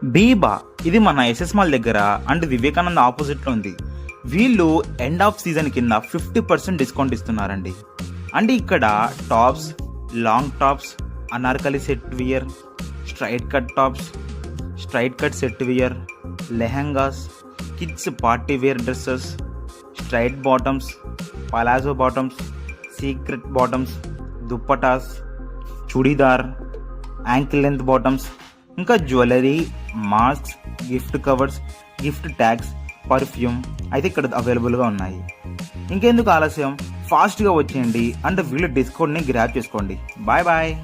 బీబా ఇది మన SS mall దగ్గర అండ్ వివేకానంద ఆపోజిట్లో ఉంది. వీళ్ళు ఎండ్ ఆఫ్ సీజన్ కింద 50% డిస్కౌంట్ ఇస్తున్నారండి. అండ్ ఇక్కడ tops, long tops, Anarkali set wear, straight cut tops, straight cut set wear, lehengas, kids party wear dresses, straight bottoms, palazzo bottoms, secret bottoms, dupattas, churidar, ankle length bottoms, ఇంకా jewellery, masks, gift covers, gift tags, perfume అయితే ఇక్కడ అవైలబుల్గా ఉన్నాయి. ఇంకెందుకు ఆలస్యం, ఫాస్ట్గా వచ్చేయండి and వీళ్ళు డిస్కౌంట్ని గ్రాప్ చేసుకోండి. Bye bye.